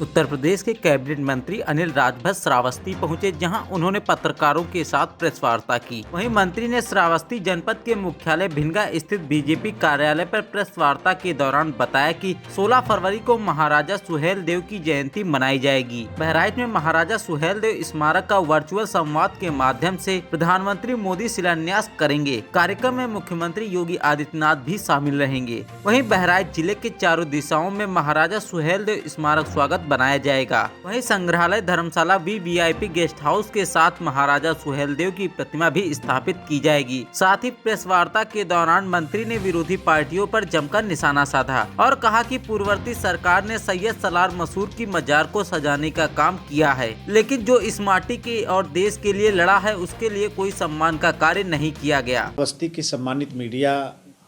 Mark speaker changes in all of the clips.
Speaker 1: उत्तर प्रदेश के कैबिनेट मंत्री अनिल राजभर श्रावस्ती पहुंचे, जहां उन्होंने पत्रकारों के साथ प्रेस वार्ता की। वहीं मंत्री ने श्रावस्ती जनपद के मुख्यालय भिनगा स्थित बीजेपी कार्यालय पर प्रेस वार्ता के दौरान बताया कि 16 फरवरी को महाराजा सुहेलदेव की जयंती मनाई जाएगी। बहराइच में महाराजा सुहेलदेव स्मारक का वर्चुअल संवाद के माध्यम से प्रधानमंत्री मोदी शिलान्यास करेंगे। कार्यक्रम में मुख्यमंत्री योगी आदित्यनाथ भी शामिल रहेंगे। वहीं बहराइच जिले के चारों दिशाओं में महाराजा सुहेलदेव स्मारक स्वागत बनाया जाएगा। वहीं संग्रहालय, धर्मशाला, वीवीआईपी गेस्ट हाउस के साथ महाराजा सुहेलदेव की प्रतिमा भी स्थापित की जाएगी। साथ ही प्रेस वार्ता के दौरान मंत्री ने विरोधी पार्टियों पर जमकर निशाना साधा और कहा कि पूर्ववर्ती सरकार ने सैयद सलार मसूद की मजार को सजाने का काम किया है, लेकिन जो इस माटी के और देश के लिए लड़ा है उसके लिए कोई सम्मान का कार्य नहीं किया गया।
Speaker 2: बस्ती की सम्मानित मीडिया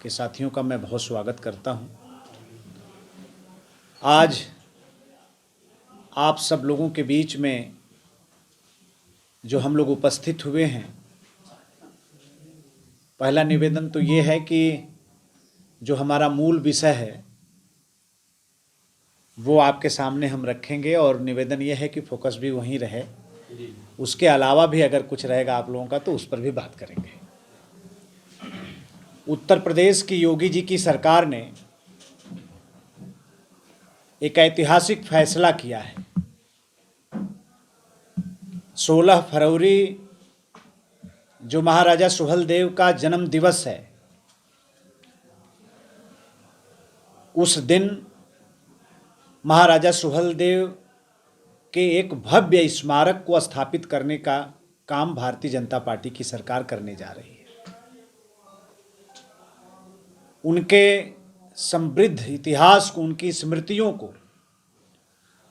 Speaker 2: के साथियों का मैं बहुत स्वागत करता हूं। आज आप सब लोगों के बीच में जो हम लोग उपस्थित हुए हैं, पहला निवेदन तो ये है कि जो हमारा मूल विषय है वो आपके सामने हम रखेंगे और निवेदन ये है कि फोकस भी वहीं रहे। उसके अलावा भी अगर कुछ रहेगा आप लोगों का तो उस पर भी बात करेंगे। उत्तर प्रदेश की योगी जी की सरकार ने एक ऐतिहासिक फैसला किया है। 16 फरवरी जो महाराजा सुहेलदेव का जन्म दिवस है, उस दिन महाराजा सुहेलदेव के एक भव्य स्मारक को स्थापित करने का काम भारतीय जनता पार्टी की सरकार करने जा रही है। उनके समृद्ध इतिहास को, उनकी स्मृतियों को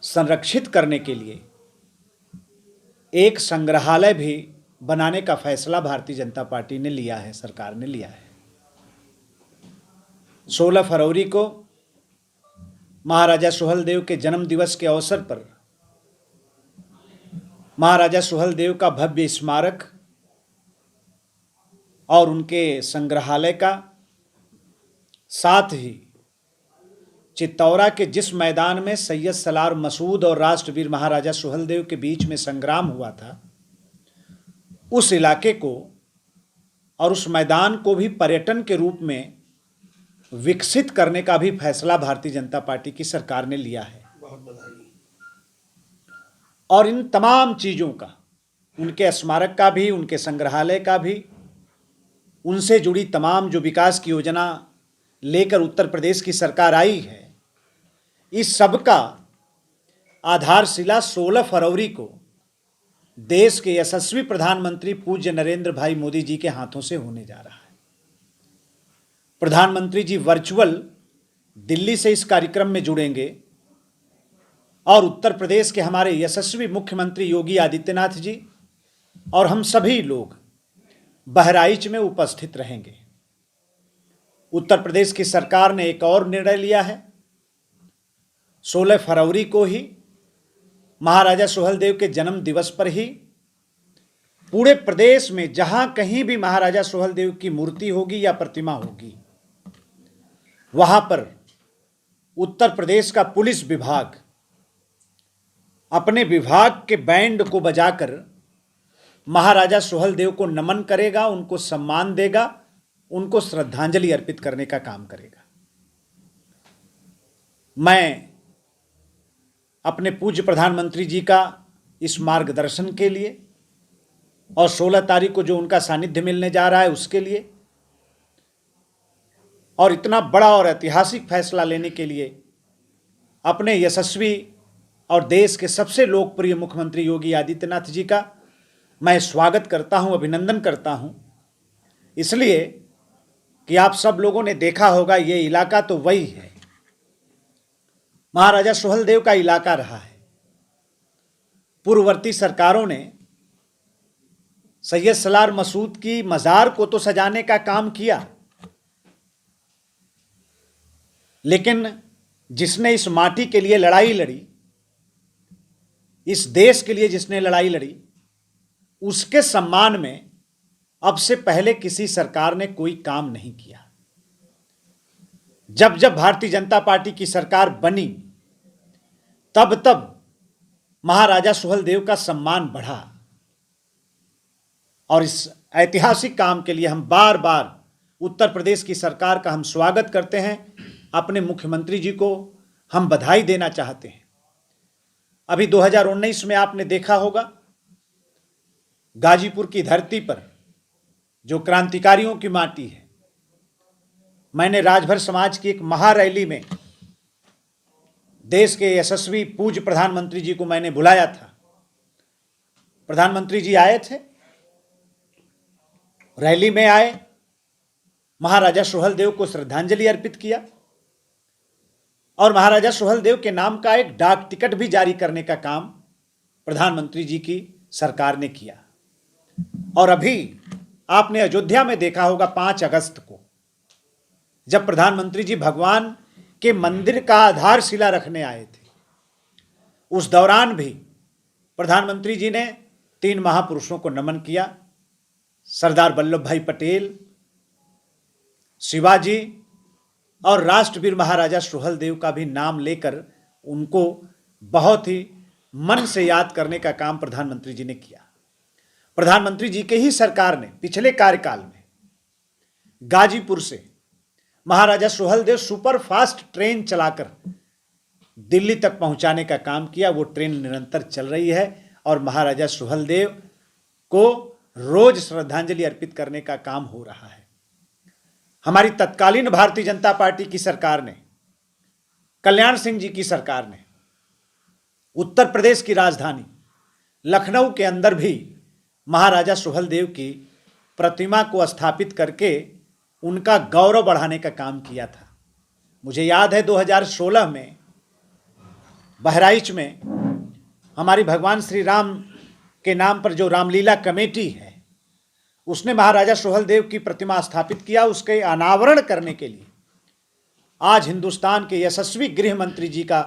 Speaker 2: संरक्षित करने के लिए एक संग्रहालय भी बनाने का फैसला भारतीय जनता पार्टी ने लिया है, सरकार ने लिया है। 16 फरवरी को महाराजा सुहेलदेव के जन्म दिवस के अवसर पर महाराजा सुहेलदेव का भव्य स्मारक और उनके संग्रहालय का, साथ ही चित्तौरा के जिस मैदान में सैयद सलार मसूद और राष्ट्रवीर महाराजा सुहेलदेव के बीच में संग्राम हुआ था, उस इलाके को और उस मैदान को भी पर्यटन के रूप में विकसित करने का भी फैसला भारतीय जनता पार्टी की सरकार ने लिया है। बहुत बधाई। और इन तमाम चीज़ों का, उनके स्मारक का भी, उनके संग्रहालय का भी, उनसे जुड़ी तमाम जो विकास की योजना लेकर उत्तर प्रदेश की सरकार आई है, इस सब का आधारशिला 16 फरवरी को देश के यशस्वी प्रधानमंत्री पूज्य नरेंद्र भाई मोदी जी के हाथों से होने जा रहा है। प्रधानमंत्री जी वर्चुअल दिल्ली से इस कार्यक्रम में जुड़ेंगे और उत्तर प्रदेश के हमारे यशस्वी मुख्यमंत्री योगी आदित्यनाथ जी और हम सभी लोग बहराइच में उपस्थित रहेंगे। उत्तर प्रदेश की सरकार ने एक और निर्णय लिया है। 16 फरवरी को ही महाराजा सुहेलदेव के जन्म दिवस पर ही पूरे प्रदेश में जहां कहीं भी महाराजा सुहेलदेव की मूर्ति होगी या प्रतिमा होगी, वहां पर उत्तर प्रदेश का पुलिस विभाग अपने विभाग के बैंड को बजाकर महाराजा सुहेलदेव को नमन करेगा, उनको सम्मान देगा, उनको श्रद्धांजलि अर्पित करने का काम करेगा। मैं अपने पूज्य प्रधानमंत्री जी का इस मार्गदर्शन के लिए और 16 तारीख को जो उनका सानिध्य मिलने जा रहा है उसके लिए और इतना बड़ा और ऐतिहासिक फैसला लेने के लिए अपने यशस्वी और देश के सबसे लोकप्रिय मुख्यमंत्री योगी आदित्यनाथ जी का मैं स्वागत करता हूं, अभिनंदन करता हूं। इसलिए कि आप सब लोगों ने देखा होगा, ये इलाका तो वही है, महाराजा सुहेलदेव का इलाका रहा है। पूर्ववर्ती सरकारों ने सैयद सलार मसूद की मजार को तो सजाने का काम किया, लेकिन जिसने इस माटी के लिए लड़ाई लड़ी, इस देश के लिए जिसने लड़ाई लड़ी, उसके सम्मान में अब से पहले किसी सरकार ने कोई काम नहीं किया। जब जब भारतीय जनता पार्टी की सरकार बनी, तब तब महाराजा सुहेलदेव का सम्मान बढ़ा। और इस ऐतिहासिक काम के लिए हम बार बार उत्तर प्रदेश की सरकार का हम स्वागत करते हैं। अपने मुख्यमंत्री जी को हम बधाई देना चाहते हैं। अभी 2019 में आपने देखा होगा, गाजीपुर की धरती पर जो क्रांतिकारियों की माटी है, मैंने राजभर समाज की एक महारैली में देश के यशस्वी पूज्य प्रधानमंत्री जी को मैंने बुलाया था। प्रधानमंत्री जी आए थे, रैली में आए, महाराजा सुहेलदेव को श्रद्धांजलि अर्पित किया और महाराजा सुहेलदेव के नाम का एक डाक टिकट भी जारी करने का काम प्रधानमंत्री जी की सरकार ने किया। और अभी आपने अयोध्या में देखा होगा 5 अगस्त को, जब प्रधानमंत्री जी भगवान के मंदिर का आधारशिला रखने आए थे, उस दौरान भी प्रधानमंत्री जी ने 3 महापुरुषों को नमन किया। सरदार वल्लभ भाई पटेल, शिवाजी और राष्ट्रवीर महाराजा सुहेलदेव का भी नाम लेकर उनको बहुत ही मन से याद करने का काम प्रधानमंत्री जी ने किया। प्रधानमंत्री जी के ही सरकार ने पिछले कार्यकाल में गाजीपुर से महाराजा सुहेलदेव सुपर फास्ट ट्रेन चलाकर दिल्ली तक पहुंचाने का काम किया। वो ट्रेन निरंतर चल रही है और महाराजा सुहेलदेव को रोज श्रद्धांजलि अर्पित करने का काम हो रहा है। हमारी तत्कालीन भारतीय जनता पार्टी की सरकार ने, कल्याण सिंह जी की सरकार ने उत्तर प्रदेश की राजधानी लखनऊ के अंदर भी महाराजा सुहेलदेव की प्रतिमा को स्थापित करके उनका गौरव बढ़ाने का काम किया था। मुझे याद है 2016 में बहराइच में हमारी भगवान श्री राम के नाम पर जो रामलीला कमेटी है, उसने महाराजा सुहेलदेव की प्रतिमा स्थापित किया। उसके अनावरण करने के लिए आज हिंदुस्तान के यशस्वी गृह मंत्री जी का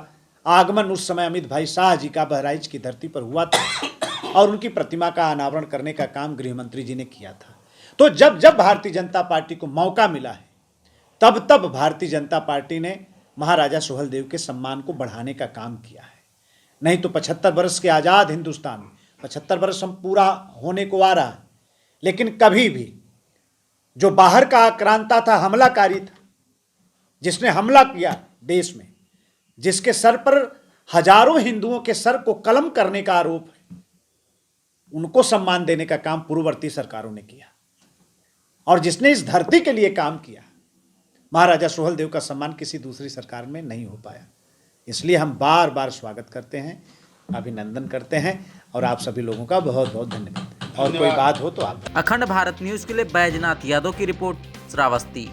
Speaker 2: आगमन उस समय अमित भाई शाह जी का बहराइच की धरती पर हुआ था और उनकी प्रतिमा का अनावरण करने का काम गृह मंत्री जी ने किया था। तो जब जब भारतीय जनता पार्टी को मौका मिला है, तब तब भारतीय जनता पार्टी ने महाराजा सुहेलदेव के सम्मान को बढ़ाने का काम किया है। नहीं तो 75 वर्ष के आज़ाद हिंदुस्तान में 75 वर्ष हम पूरा होने को आ रहा है, लेकिन कभी भी जो बाहर का आक्रांता था, हमलाकारी था, जिसने हमला किया देश में, जिसके सर पर हजारों हिंदुओं के सर को कलम करने का आरोप है, उनको सम्मान देने का काम पूर्ववर्ती सरकारों ने किया। और जिसने इस धरती के लिए काम किया, महाराजा सुहेलदेव का सम्मान किसी दूसरी सरकार में नहीं हो पाया। इसलिए हम बार बार स्वागत करते हैं, अभिनंदन करते हैं और आप सभी लोगों का बहुत बहुत धन्यवाद। और कोई बात हो तो आप।
Speaker 1: अखंड भारत न्यूज के लिए बैजनाथ यादव की रिपोर्ट, श्रावस्ती।